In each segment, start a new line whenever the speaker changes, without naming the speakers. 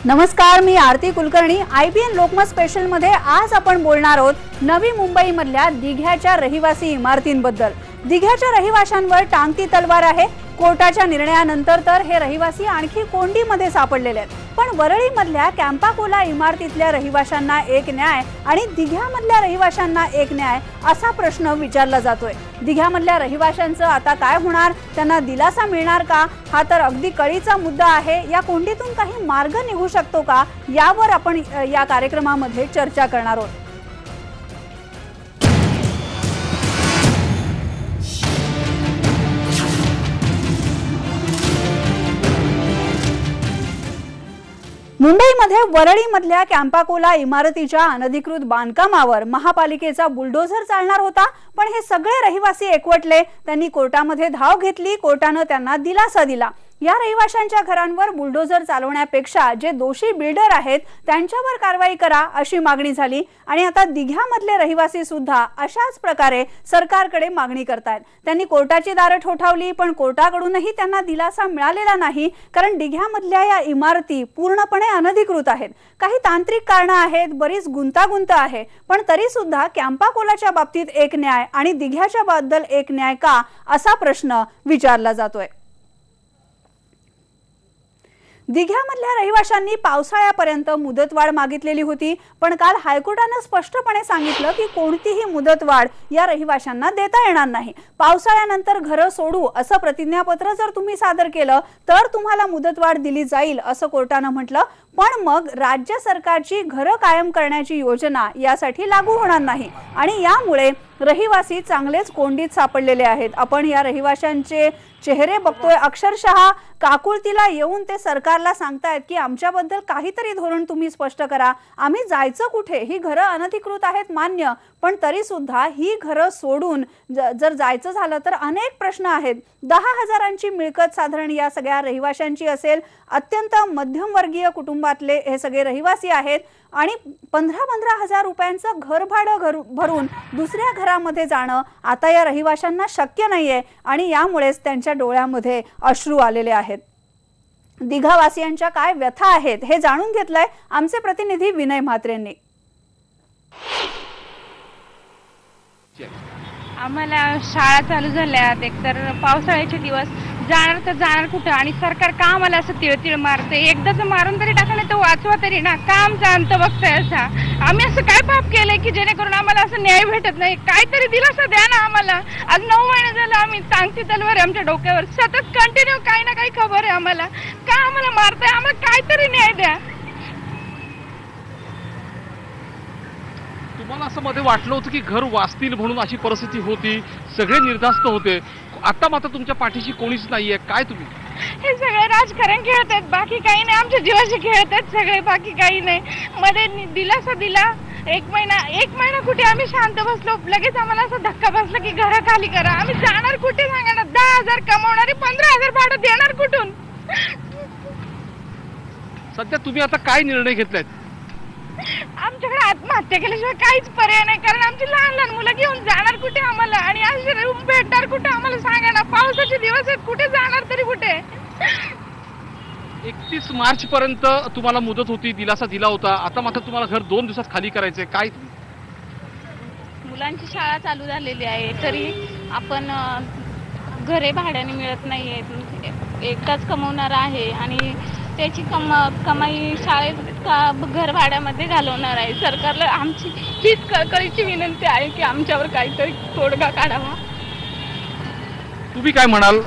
नमस्कार, मी आरती Kulkarni. IBN Lokmat special मध्ये आज आपण बोलणार आहोत नवी मुंबई मधल्या दिघ्याच्या रहिवासी इमारतींबद्दल। दिघ्याच्या रहिवाशांवर टांगती तलवार आहे। कोर्टाच्या निर्णयानंतर तर हे रहिवासी आणखी कोंडीमध्ये सापडलेले आहेत। पण वरळी मधल्या कॅम्पाकोला इमारतीतल्या रहिवाशांना एक न्याय आणि दिघ्यामधल्या रहिवाशांना एक न्याय असा प्रश्न विचारला जातोय। दिघ्यामधल्या रहिवाशांचं आता काय होणार, त्यांना दिलासा मिळणार का, हा तर अगदी कळीचा मुद्दा आहे। या कोंडीतून काही मार्ग निघू शकतो का, यावर आपण या कार्यक्रमामध्ये चर्चा करणार आहोत। मुंबईमध्ये वरळीमधल्या कॅम्पाकोला इमारतीच्या अनधिकृत बांधकामावर महापालिकेचा बुलडोझर चालणार होता, पण हे सगळे रहिवासी एकवटले। त्यांनी कोर्टामध्ये धाव घेतली। कोर्टाने त्यांना दिलासा दिला। या रहिवाशांच्या घरांवर बुलडोझर चालवण्यापेक्षा जे दोषी बिल्डर आहेत त्यांच्यावर कारवाई करा अशी मागणी झाली। आणि आता दिघ्यामधले रहिवासी सुद्धा अशाच प्रकारे सरकारकडे मागणी करतात। त्यांनी कोर्टाची दारं ठोठावली, पण कोर्टाकडूनही त्यांना दिलासा मिळालेला नाही, कारण दिघ्यामधल्या या इमारती पूर्णपणे अनधिकृत आहेत। काही तांत्रिक कारणं आहेत, बरीच गुंतागुंत आहे, पण तरी सुद्धा कॅम्पाकोलाच्या बाबतीत एक न्याय आणि दिघ्याच्या बद्दल एक न्याय का, असा प्रश्न विचारला जातोय। दिघ्यामधल्या रहिवाशांनी पावसाळ्यापर्यंत मुदतवाढ मागितलेली होती, पण काल हायकोर्टाने स्पष्टपणे सांगितलं की कोणतीही मुदतवाढ या रहिवाशांना देता येणार नाही। पावसाळ्यानंतर घरं सोडू असं प्रतिज्ञापत्र जर तुम्ही सादर केलं तर तुम्हाला मुदतवाढ दिली जाईल असं कोर्टाने म्हटलं, पण मग राज्य सरकारची घरं कायम करण्याची योजना यासाठी लागू होणार नाही आणि यामुळे रहिवासी चांगलेच कोंडीत सापडलेले आहेत। आपण या रहिवाशांचे चेहरे बघतोय, अक्षरशः काकुळतीला येऊन ते सरकारला सांगतायत की आमच्याबद्दल काहीतरी धोरण तुम्ही स्पष्ट करा, आम्ही जायचं कुठे, ही घरं अनधिकृत आहेत मान्य, पण तरी सुद्धा ही घरं सोडून जर जायचं झालं तर अनेक प्रश्न आहेत। 10,000ची मिळकत साधारण या सगळ्या रहिवाशांची असेल। अत्यंत मध्यमवर्गीय कुटुंबातले हे सगळे रहिवासी आहेत आणि 15,000 रुपयांचं घर भाडं भरून दुसऱ्या घरामध्ये जाणं आता या रहिवाशांना शक्य नाहीये आणि यामुळेच त्यांच्या डोळ्यामध्ये अश्रू आलेले आहेत। दिघावासियांच्या काय व्यथा आहेत हे जाणून घेतलंय आमचे प्रतिनिधी विनय म्हात्रेंनी।
आम्हाला शाळा चालू झाल्यात, एकतर पावसाळ्याचे दिवस, जाणार तर जाणार कुठं, आणि सरकार का आम्हाला असं तिळतिळ मारते। एकदाच मारून तरी टाका, नाही तर वाचवा तरी ना, का आमचा अंत बघताय असा? आम्ही असं काय पाप केलंय की जेणेकरून आम्हाला असं न्याय भेटत नाही? काहीतरी दिलासा द्या ना आम्हाला। आज 9 महिने झालं आम्ही टांगती तलवार आहे आमच्या डोक्यावर, सतत कंटिन्यू काही ना काही खबर आहे आम्हाला। का आम्हाला मारताय? आम्हाला काहीतरी न्याय द्या।
तुम्हाला असं मध्ये वाटलं होतं की घर वाचतील म्हणून अशी परिस्थिती होती, सगळे निर्धास्त होते, आता मात्र तुमच्या पाठीशी कोणीच नाहीये, काय तुम्ही?
हे सगळे राजकारण खेळत आहेत, बाकी काही नाही, आमच्या जीवाशी खेळत आहेत सगळे, बाकी काही नाही। मध्ये दिलासा दिला, एक महिना कुठे आम्ही शांत बसलो, लगेच आम्हाला असं धक्का बसला की घरं खाली करा। आम्ही जाणार कुठे सांगा ना? 10,000 कमवणारे 15,000 भाडं देणार कुठून?
सध्या तुम्ही आता काय निर्णय घेतलायत?
आमच्याकडे आत्महत्या केल्याशिवाय काहीच पर्याय नाही, कारण आमची लहान लहान मुलं घेऊन जाणार कुठे आम्हाला, आणि असे रूम भेटणार कुठे आम्हाला सांगा ना? पावसाचे दिवस आहेत, कुठे जाणार तरी कुठे?
31 मार्च पर्यंत तुम्हाला मुदत होती, दिलासा दिला होता, आता मात्र तुम्हाला घर 2 दिवसात खाली करायचंय, काय?
मुलांची शाळा चालू झालेली आहे, तरी आपण घरे भाड्याने मिळत नाहीयेत, एकटाच कमवणार आहे आणि त्याची कमाई शाळेत का घर भाड्यामध्ये घालवणार आहे। सरकारला आमची हीच कळकळीची विनंती आहे की आमच्यावर काहीतरी तोडगा काढावा।
तुम्ही काय म्हणाल?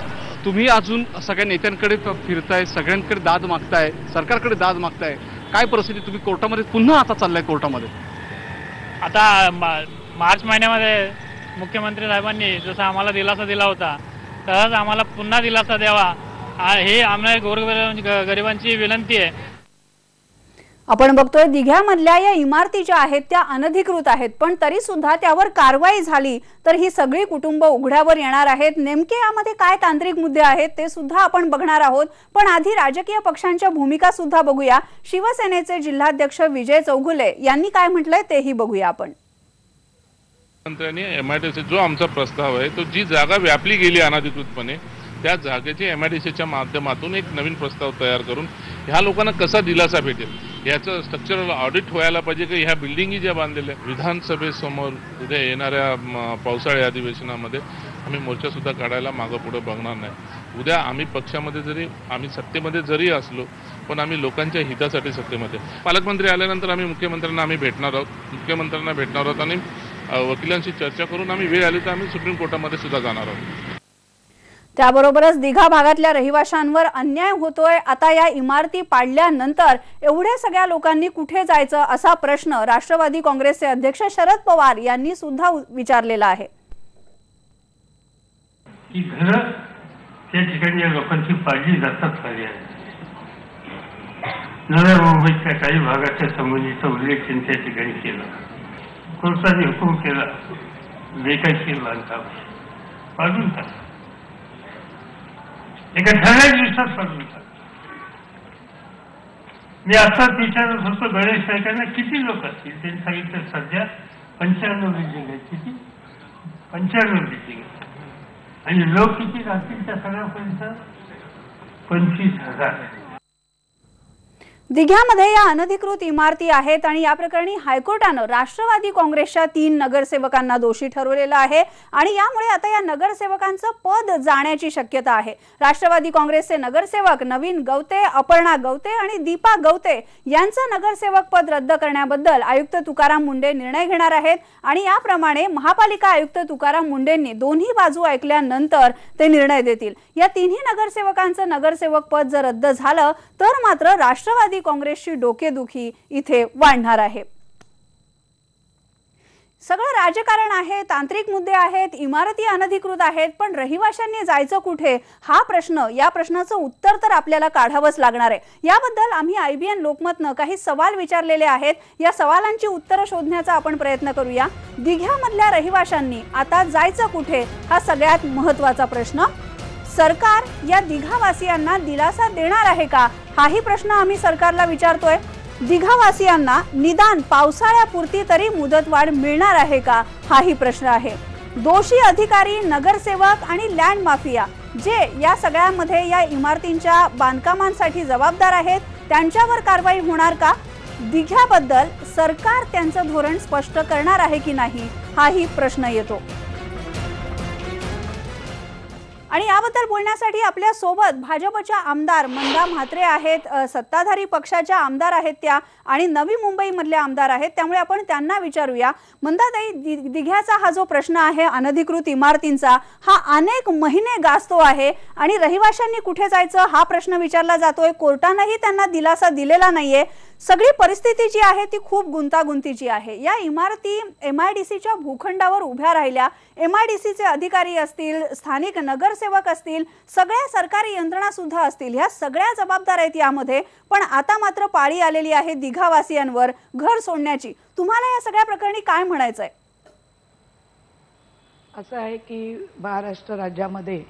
तुम्ही अजून सगळ्या नेत्यांकडे फिरताय, सगळ्यांकडे दाद मागताय, सरकारकडे दाद मागताय, काय परिस्थिती? तुम्ही कोर्टामध्ये पुन्हा आता चाललाय कोर्टामध्ये?
आता मार्च महिन्यामध्ये मुख्यमंत्री साहेबांनी जसं आम्हाला दिलासा दिला होता तसंच आम्हाला पुन्हा दिलासा द्यावा, हे आम्हाला गोरगरिबांची विनंती आहे।
आपण बघतोय दिघ्यामधल्या या इमारती ज्या आहेत त्या अनधिकृत आहेत, पण तरी सुद्धा त्यावर कारवाई झाली तर ही सगळी कुटुंब उघड्यावर येणार आहेत। नेमके यामध्ये काय तांत्रिक मुद्दे आहेत ते सुद्धा आपण बघणार आहोत, पण आधी राजकीय पक्षांच्या भूमिका सुद्धा बघूया। शिवसेनेचे जिल्हाध्यक्ष विजय चौगुले यांनी काय म्हटलंय तेही बघूया आपण।
मंत्र्यांनी MIDC जो आमचा प्रस्ताव आहे तो जी जागा व्यापली गेली अनधिकृतपणे त्या जागेचे MIDCच्या माध्यमातून एक नवीन प्रस्ताव तयार करून ह्या लोकांना कसा दिलासा भेटेल याचं स्ट्रक्चरल ऑडिट व्हायला पाहिजे की ह्या बिल्डिंगी ज्या बांधलेल्या विधानसभेसमोर उद्या येणाऱ्या पावसाळी अधिवेशनामध्ये आम्ही मोर्चासुद्धा काढायला मागं पुढं बघणार नाही। उद्या आम्ही पक्षामध्ये जरी आम्ही सत्तेमध्ये जरी असलो पण आम्ही लोकांच्या हितासाठी सत्तेमध्ये। पालकमंत्री आल्यानंतर आम्ही मुख्यमंत्र्यांना भेटणार आहोत आणि वकिलांशी चर्चा करून आम्ही वेळ आली तर आम्ही सुप्रीम कोर्टामध्ये सुद्धा जाणार आहोत।
त्याबरोबरच दिघा भागातल्या रहिवाशांवर अन्याय होतोय, आता या इमारती पाडल्यानंतर एवढ्या सगळ्या लोकांनी कुठे जायचं असा प्रश्न राष्ट्रवादी काँग्रेसचे अध्यक्ष शरद पवार यांनी सुद्धा विचारलेला आहे।
की घरं त्या ठिकाणी या लोकांची पाडली जातात पर्याय नव्या मुंबईच्या काही भागाच्या संबंधीचा उल्लेख त्यांनी त्या ठिकाणी केला। कोर्टाने हुकूम केला बेकायदेशीर बांधकाम पाडून टाका, एका ठराविक दिवसात पाडून टाका। मी आताच विचारत होतो गणेश नाईकांना किती लोक असतील, त्यांनी सांगितलं सध्या 95 बिल्डिंग आहेत। किती? 95 बिल्डिंग आणि लोक किती राहतील त्या सगळ्यापर्यंत? 25,000।
दिघ्यामध्ये या अनधिकृत इमारती आहेत आणि या प्रकरणी हायकोर्टानं राष्ट्रवादी काँग्रेसच्या 3 नगरसेवकांना दोषी ठरवलेलं आहे आणि यामुळे आता या नगरसेवकांचं पद जाण्याची शक्यता आहे। राष्ट्रवादी काँग्रेसचे नगरसेवक नवीन गवते, अपर्णा गवते आणि दीपा गवते यांचं नगरसेवक पद रद्द करण्याबद्दल आयुक्त तुकाराम मुंडे निर्णय घेणार आहेत आणि याप्रमाणे महापालिका आयुक्त तुकाराम मुंडेंनी दोन्ही बाजू ऐकल्यानंतर ते निर्णय देतील। या तिन्ही नगरसेवकांचं नगरसेवक पद जर रद्द झालं तर मात्र राष्ट्रवादी काँग्रेसची डोकेदुखी इथे वाढणार आहे। सगळं राजकारण आहे, तांत्रिक मुद्दे आहेत, इमारती अनधिकृत आहेत, पण रहिवाशांनी जायचं कुठे हा प्रश्न, या प्रश्नाचं उत्तर तर आपल्याला काढावंच लागणार आहे। याबद्दल आम्ही IBN लोकमतनं काही सवाल विचारलेले आहेत, या सवालांची उत्तरं शोधण्याचा आपण प्रयत्न करूया। दिघ्यामधल्या रहिवाशांनी आता जायचं कुठे हा सगळ्यात महत्त्वाचा प्रश्न। सरकार या दिघावासियांना दिलासा देणार आहे का हाही प्रश्न आम्ही सरकारला विचारतोय। दिघावासियांना निदान पावसाळ्यापुरती तरी मुदतवाढ मिळणार आहे का हाही प्रश्न आहे। दोषी अधिकारी, नगरसेवक आणि लँड माफिया जे या सगळ्यामध्ये या इमारतींच्या बांधकामांसाठी जबाबदार आहेत त्यांच्यावर कारवाई होणार का? दिघ्याबद्दल सरकार त्यांचं धोरण स्पष्ट करणार आहे की नाही हाही प्रश्न येतो। आणि याबद्दल बोलण्यासाठी आपल्या सोबत भाजपच्या आमदार मंदा म्हात्रे आहेत, सत्ताधारी पक्षाच्या आमदार आहेत त्या आणि नवी मुंबई मधले आमदार आहेत, त्यामुळे आपण त्यांना विचारूया। मंदाताई, दिघ्याचा हा जो प्रश्न आहे अनधिकृत इमारतींचा हा अनेक महिने गाजतो आहे आणि रहिवाशांनी कुठे जायचं हा प्रश्न विचारला जातोय। कोर्टानेही त्यांना दिलासा दिलेला नाहीये। सगळी परिस्थिती जी आहे ती खूप गुंतागुंतीची आहे। या इमारती MIDCच्या भूखंडावर उभ्या राहिल्या, MIDCचे अधिकारी असतील, स्थानिक नगरसेवक असतील, सगळ्या सरकारी यंत्रणा सुद्धा असतील, ह्या सगळ्या जबाबदार आहेत यामध्ये। पण आता मात्र पाळी आलेली आहे दिघावासियांवर घर सोडण्याची। तुम्हाला या सगळ्या प्रकरणी काय म्हणायचंय?
असं आहे की महाराष्ट्र राज्यामध्ये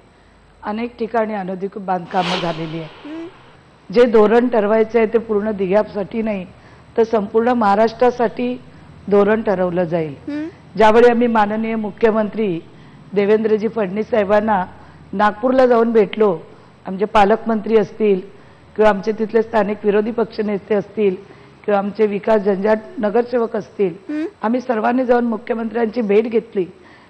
अनेक ठिकाणी अनधिकृत बांधकामं झालेली आहेत। जे धोरण ठरवायचं आहे ते पूर्ण दिघ्यासाठी नाही तर संपूर्ण महाराष्ट्रासाठी धोरण ठरवलं जाईल। ज्यावेळी आम्ही माननीय मुख्यमंत्री देवेंद्रजी फडणवीस साहेबांना नागपूरला जाऊन भेटलो, आमचे पालकमंत्री असतील किंवा आमचे तिथले स्थानिक विरोधी पक्षनेते असतील किंवा आमचे विकास जंजाट नगरसेवक असतील, आम्ही सर्वांनी जाऊन मुख्यमंत्र्यांची भेट घेतली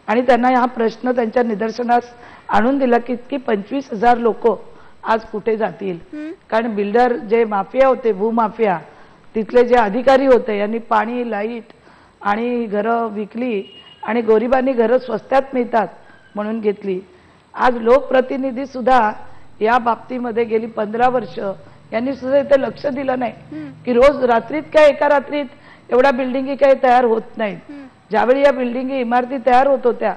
आणि त्यांना हा प्रश्न त्यांच्या निदर्शनास आणून दिला की 25,000 लोक आज कुठे जातील। कारण बिल्डर जे माफिया होते, भूमाफिया, तिथले जे अधिकारी होते यांनी पाणी, लाईट आणि घरं विकली आणि गरिबांनी घरं स्वस्तात मिळतात म्हणून घेतली। आज लोकप्रतिनिधी सुद्धा या बाबतीमध्ये गेली 15 वर्ष यांनी सुद्धा इथे लक्ष दिलं नाही की रोज रात्रीत काय एका रात्रीत एवढ्या बिल्डिंगी काही तयार होत नाहीत। ज्यावेळी या बिल्डिंगी इमारती तयार होत होत्या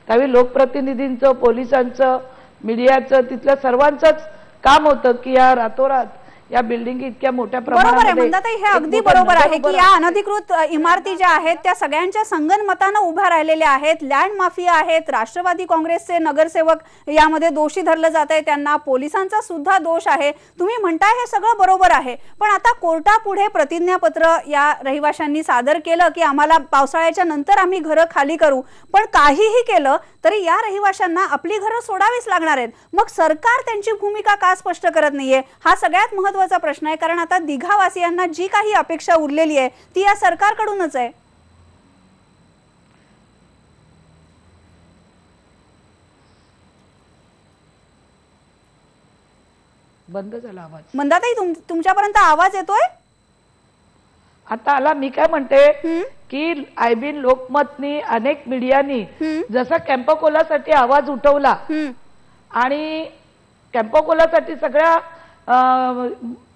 त्यावेळी लोकप्रतिनिधींचं, पोलिसांचं, मीडियाचं, तिथल्या सर्वांचंच काम होतं की या रातोरात या बिल्डिंग इतक्या मोठ्या
बरोबर आहे
प्रमाणामध्ये
मंदाताई, हे अगदी बरोबर आहे की या अनधिकृत इमारती ज्या आहेत त्या सगळ्यांच्या संगनमतानं उभ्या राहिलेल्या आहेत. लँड माफिया आहेत, राष्ट्रवादी काँग्रेसचे नगरसेवक यामध्ये दोषी धरलं जात आहे, त्यांना पोलिसांचा सुद्धा दोष आहे. तुम्ही म्हणताय हे सगळं बरोबर आहे, पण आता कोर्टापुढे प्रतिज्ञापत्र या रहिवाशांनी सादर केलं की आम्हाला पावसाळ्याच्या नंतर आम्ही घरं खाली करू, पण काहीही केलं तरी या रहिवाशांना आपली घरं सोडावीच लागणार आहेत. मग सरकार त्यांची भूमिका का स्पष्ट करत नाहीये, हा सगळ्यात महत्त्वाचा प्रश्न आहे. कारण आता दिघावासियांना जी काही अपेक्षा उरलेली आहे ती या सरकारकडूनच आहे.
बंद झाला आवाज.
मंदाताई तुमच्यापर्यंत आवाज येतोय?
आता आला. मी काय म्हणते की आयबीन लोकमतनी अनेक मीडियानी जसा कॅम्पकोलासाठी आवाज उठवला आणि कॅम्पकोलासाठी सगळ्या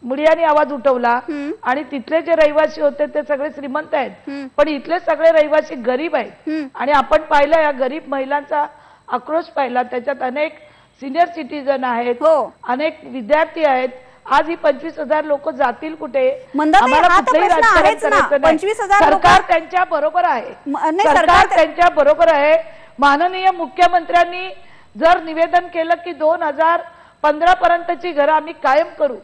मीडियानी आवाज उठवला आणि तिथले जे रहिवासी होते ते सगळे श्रीमंत आहेत, पण इथले सगळे रहिवासी गरीब आहेत. आणि आपण पाहिलं या गरीब महिलांचा आक्रोश पाहिला, त्याच्यात अनेक सिनियर सिटीजन आहेत, अनेक विद्यार्थी आहेत. आज ही 25,000 लोक जातील कुठे? आम्हाला कुठेही राजकारण करायचं नाही. सरकार त्यांच्या बरोबर आहे, सरकार त्यांच्या बरोबर आहे. माननीय मुख्यमंत्र्यांनी जर निवेदन केलं की 2015 पर्यंतची घरं आम्ही कायम करू,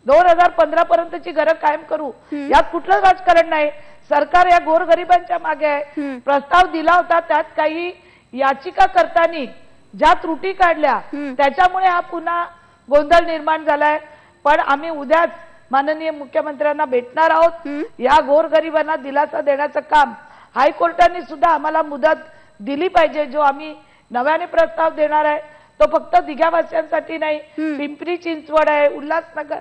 2015 पर्यंतची घरं कायम करू, यात कुठलं राजकारण नाही. सरकार या गोरगरिबांच्या मागे आहे. प्रस्ताव दिला होता, त्यात काही याचिका करताना ज्या त्रुटी काढल्या त्याच्यामुळे हा पुन्हा गोंधळ निर्माण झालाय. पण आम्ही उद्याच माननीय मुख्यमंत्र्यांना भेटणार आहोत. या गोरगरिबांना दिलासा देण्याचं काम हायकोर्टाने सुद्धा आम्हाला मुदत दिली पाहिजे. जो आम्ही नव्याने प्रस्ताव देणार आहे तो फक्त दिघावासियांसाठी नाही, पिंपरी चिंचवड आहे, उल्हासनगर,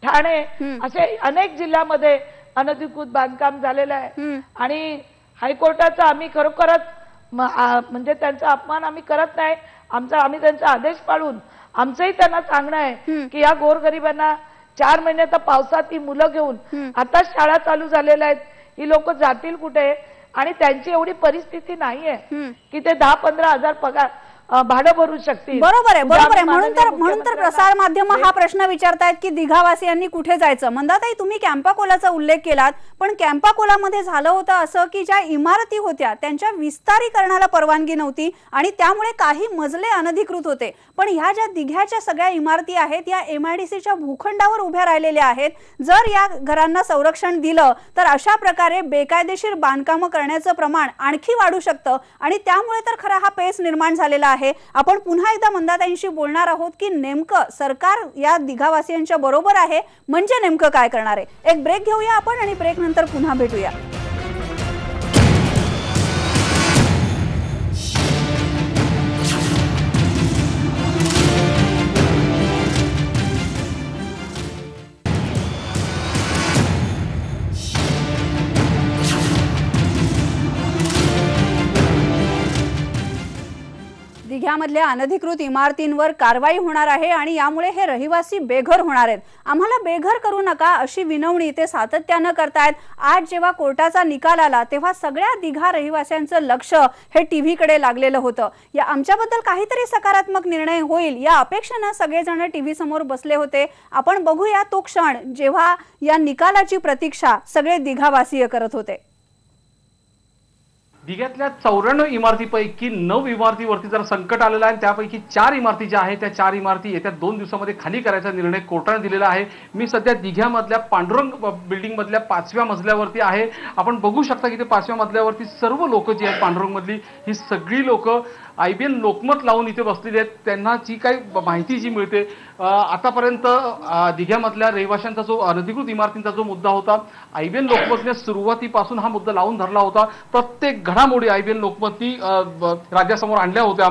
ठाणे असे अनेक जिल्ह्यामध्ये अनधिकृत बांधकाम झालेलं आहे. आणि हायकोर्टाचा आम्ही खरोखरच म्हणजे त्यांचा अपमान आम्ही करत नाही. आम्ही त्यांचा आदेश पाळून आमचंही त्यांना सांगणं आहे की या गोरगरिबांना 4 महिने तर पावसात ही मुलं घेऊन आता शाळा चालू झालेल्या आहेत, ही लोक जातील कुठे? आणि त्यांची एवढी परिस्थिती नाहीये की ते 10-15 हजार पगार भाडं भरू शकतील.
बरोबर आहे, बरोबर आहे. म्हणून तर प्रसार माध्यम हा प्रश्न विचारतायत की दिघावासियांनी कुठे जायचं. मंदाताई, तुम्ही कॅम्पाकोलाचा उल्लेख केलात, पण कॅम्पाकोलामध्ये झालं होतं असं की ज्या इमारती होत्या त्यांच्या विस्तारीकरणाला परवानगी नव्हती आणि त्यामुळे काही मजले अनधिकृत होते. पण ह्या ज्या दिघ्याच्या सगळ्या इमारती आहेत या MIDCच्या भूखंडावर उभ्या राहिलेल्या आहेत. जर या घरांना संरक्षण दिलं तर अशा प्रकारे बेकायदेशीर बांधकामं करण्याचं प्रमाण आणखी वाढू शकतं आणि त्यामुळे तर खरा हा पेच निर्माण झालेला आहे. आपण पुन्हा एकदा मंदाताईंशी बोलणार आहोत की नेमकं सरकार या दिघावासियांच्या बरोबर आहे म्हणजे नेमकं काय करणार आहे. एक ब्रेक घेऊया आपण आणि ब्रेक नंतर पुन्हा भेटूया. दिघ्यामधल्या अनधिकृत इमारतींवर कारवाई होणार आहे आणि यामुळे हे रहिवासी बेघर होणार आहेत. आम्हाला बेघर करू नका अशी विनवणी ते सातत्यानं करतायत. आज जेव्हा कोर्टाचा निकाल आला तेव्हा सगळ्या दिघा रहिवाशांचं लक्ष हे टीव्हीकडे लागलेलं होतं. या आमच्याबद्दल काहीतरी सकारात्मक निर्णय होईल या अपेक्षेनं सगळेजण टीव्ही समोर बसले होते. आपण बघूया तो क्षण जेव्हा या निकालाची प्रतीक्षा सगळे दिघावासीय करत होते.
दिघ्यातल्या 94 इमारतीपैकी 9 इमारतीवरती जर संकट आलेलं आहे. त्यापैकी 4 इमारती ज्या आहेत त्या 4 इमारती येत्या 2 दिवसामध्ये खाली करायचा निर्णय कोर्टाने दिलेला आहे. मी सध्या दिघ्यामधल्या पांडुरंग बिल्डिंग मधल्या 5व्या मजल्यावरती आहे. आपण बघू शकता की ते 5व्या मजल्यावरती सर्व लोक जी आहेत पांडुरंग मधली ही सगळी लोक IBN लोकमत लावून इथे बसलेली आहेत. त्यांना जी काही माहिती जी मिळते आतापर्यंत दिघ्यामधल्या रहिवाशांचा जो अनधिकृत इमारतींचा जो मुद्दा होता IBN लोकमतने सुरुवातीपासून हा मुद्दा लावून धरला होता. प्रत्येक घडामोडी IBN लोकमतनी राज्यासमोर आणल्या होत्या.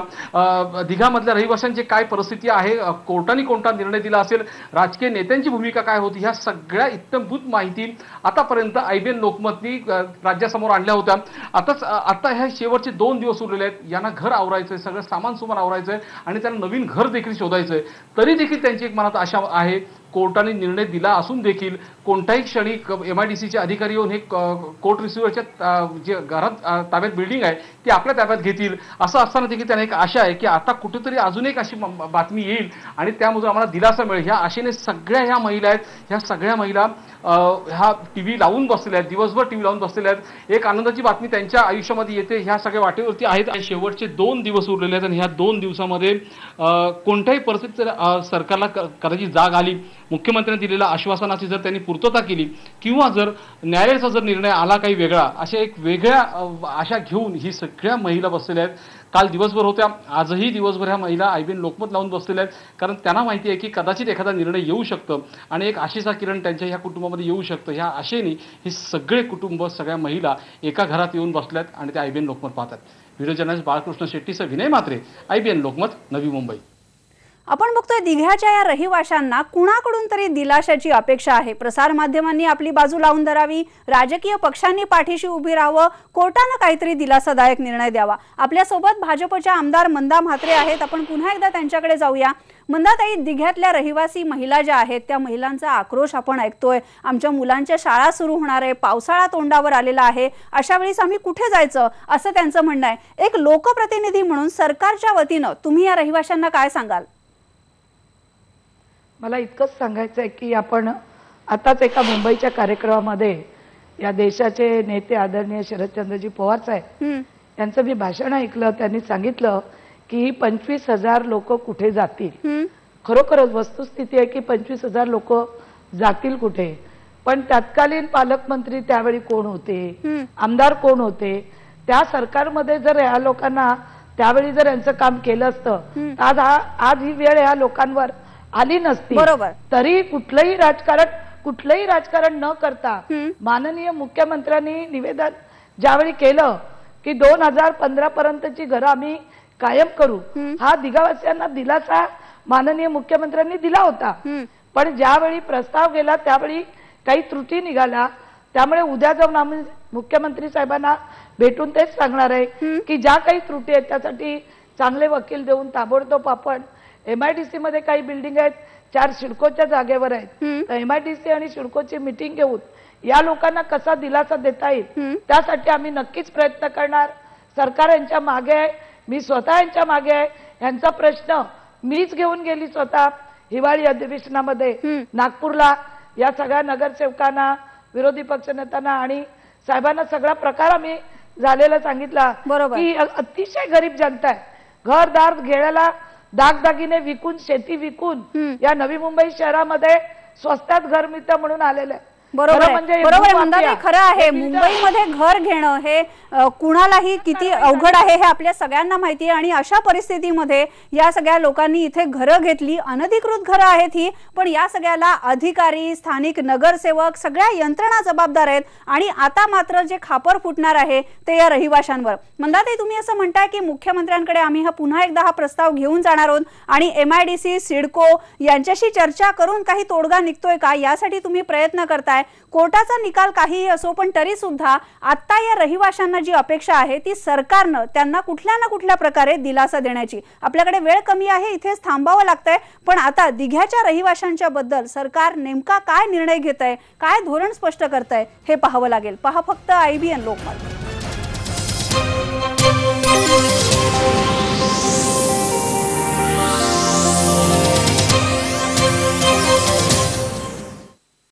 दिघामधल्या रहिवाशांची काय परिस्थिती आहे, कोर्टाने कोणता निर्णय दिला असेल, राजकीय नेत्यांची भूमिका काय होती, ह्या सगळ्या इत्थंभूत माहिती आतापर्यंत IBN लोकमतनी राज्यासमोर आणल्या होत्या. आता ह्या शेवटचे 2 दिवस उरलेले आहेत. यांना घर आवरायचंय, सगळं सामान सुमान आवरायचंय आणि त्यांना नवीन घर देखील शोधायचंय. तरी देखील त्यांची एक मनात आशा आहे कोर्टाने निर्णय दिला असून देखील कोणत्याही क्षणी MIDCचे अधिकारी येऊन हे कोर्ट रिसिव्हरच्या जे घरात ताब्यात बिल्डिंग आहे ती आपल्या ताब्यात घेतील असं असताना देखील त्यांना एक आशा आहे की आता कुठेतरी अजून एक अशी बातमी येईल आणि त्यामुळे आम्हाला दिलासा मिळेल। ह्या आशेने सगळ्या ह्या महिला आहेत, ह्या सगळ्या महिला ह्या टीव्ही लावून बसलेल्या आहेत, दिवसभर टीव्ही लावून बसलेल्या आहेत। एक आनंदाची बातमी त्यांच्या आयुष्यामध्ये येते, ह्या सगळ्या वाटेवरती आहेत। शेवटचे 2 दिवस उरलेले आहेत आणि ह्या 2 दिवसामध्ये कोणत्याही परिस्थितीत सरकारला करायची जाग आली, मुख्यमंत्र्यांनी दिलेल्या आश्वासनाची जर त्यांनी पूर्तता केली किंवा जर न्यायालयाचा जर निर्णय आला काही वेगळा, अशा एक वेगळ्या आशा घेऊन ही सगळ्या महिला बसलेल्या आहेत। काल दिवसभर होत्या, आजही दिवसभर ह्या महिला IBN लोकमत लावून बसलेल्या आहेत, कारण त्यांना माहिती आहे की कदाचित एखादा निर्णय येऊ शकतं आणि एक आशेचा किरण त्यांच्या ह्या कुटुंबामध्ये येऊ शकतं। ह्या आशेने हे सगळे कुटुंब, सगळ्या महिला एका घरात येऊन बसल्यात आणि त्या IBN लोकमत पाहतात। व्हिडिओ जर्नलिस्ट बाळकृष्ण शेट्टीसह विनय म्हात्रे, IBN लोकमत, नवी मुंबई।
आपण बघतोय दिघ्याच्या या रहिवाशांना कुणाकडून तरी दिलाशाची अपेक्षा आहे। प्रसार माध्यमांनी आपली बाजू लावून धरावी, राजकीय पक्षांनी पाठीशी उभी राहावं, कोर्टानं काहीतरी दिलासादायक निर्णय द्यावा। आपल्यासोबत भाजपच्या आमदार मंदा म्हात्रे आहेत, आपण पुन्हा एकदा त्यांच्याकडे जाऊया। मंदाताई, दिघ्यातल्या रहिवासी महिला ज्या आहेत त्या महिलांचा आक्रोश आपण ऐकतोय। आमच्या मुलांच्या शाळा सुरू होणार आहे, पावसाळा तोंडावर आलेला आहे, अशा वेळेस आम्ही कुठे जायचं असं त्यांचं म्हणणं आहे। एक लोकप्रतिनिधी म्हणून सरकारच्या वतीनं तुम्ही या रहिवाशांना काय सांगाल?
मला इतकंच सांगायचं आहे की आपण आताच एका मुंबईच्या कार्यक्रमामध्ये या देशाचे नेते आदरणीय शरदचंद्रजी पवार साहेब यांचं मी भाषण ऐकलं। त्यांनी सांगितलं की 25,000 लोक कुठे जातील। खरोखरच वस्तुस्थिती आहे की 25,000 लोक जातील कुठे, पण तत्कालीन पालकमंत्री त्यावेळी कोण होते, आमदार कोण होते, त्या सरकारमध्ये जर या लोकांना त्यावेळी जर यांचं काम केलं असतं तर आज ही वेळ या लोकांवर आली नसती।
बरोबर।
तरी कुठलंही राजकारण न करता माननीय मुख्यमंत्र्यांनी निवेदन ज्यावेळी केलं की 2015 पर्यंतची घरं आम्ही कायम करू, हा दिघावासियांना दिलासा माननीय मुख्यमंत्र्यांनी दिला होता। पण ज्यावेळी प्रस्ताव गेला त्यावेळी काही त्रुटी निघाला, त्यामुळे उद्या जाऊन आम्ही मुख्यमंत्री साहेबांना भेटून तेच सांगणार आहे की ज्या काही त्रुटी आहेत त्यासाठी चांगले वकील देऊन ताबडतोब आपण MIDC मध्ये काही बिल्डिंग आहेत 4 सिडकोच्या जागेवर आहेत, तर MIDC आणि सिडकोची मीटिंग घेऊन या लोकांना कसा दिलासा देता येईल त्यासाठी आम्ही नक्कीच प्रयत्न करणार। सरकार यांच्या मागे आहे, मी स्वतः यांच्या मागे आहे। यांचा प्रश्न मीच घेऊन गेली स्वतः हिवाळी अधिवेशनामध्ये नागपूरला, या सगळ्या नगरसेवकांना, विरोधी पक्षनेत्यांना आणि साहेबांना सगळा प्रकार आम्ही झालेला सांगितला की अतिशय गरीब जनता आहे, घरदार घेण्याला दागदागिने विकून, शेती विकून या नवी मुंबई शहरामध्ये स्वस्तात घर मिळतं म्हणून आलेलं आहे।
बरोबर आहे मंदाताई, खरं आहे मुंबईमध्ये घर घेणं हे कुणालाही किती अवघड आहे हे आपल्या सगळ्यांना माहिती आहे। आणि अशा परिस्थितीमध्ये या सगळ्या लोकांनी इथे घरं घेतली, अनधिकृत घरं आहेत ही, पण या सगळ्याला अधिकारी, स्थानिक नगरसेवक, सगळ्या यंत्रणा जबाबदार आहेत आणि आता मात्र जे खापर फुटणार आहे ते या रहिवाशांवर। मंदाताई, तुम्ही असं म्हणताय की मुख्यमंत्र्यांकडे आम्ही पुन्हा एकदा हा प्रस्ताव घेऊन जाणार आहोत आणि MIDC, सिडको यांच्याशी चर्चा करून काही तोडगा निघतोय का यासाठी तुम्ही प्रयत्न करताय। कोर्टाचा निकाल काहीही असो, पण तरी सुद्धा आता या रहिवाशांना जी अपेक्षा आहे ती सरकारनं त्यांना कुठल्या ना कुठल्या प्रकारे दिलासा देण्याची। आपल्याकडे वेळ कमी आहे, इथेच थांबावं लागतंय, पण आता दिघ्याच्या रहिवाशांच्या बद्दल सरकार नेमका काय निर्णय घेतंय, काय धोरण स्पष्ट करतंय हे पाहावं लागेल। पहा फक्त IBN लोकमत।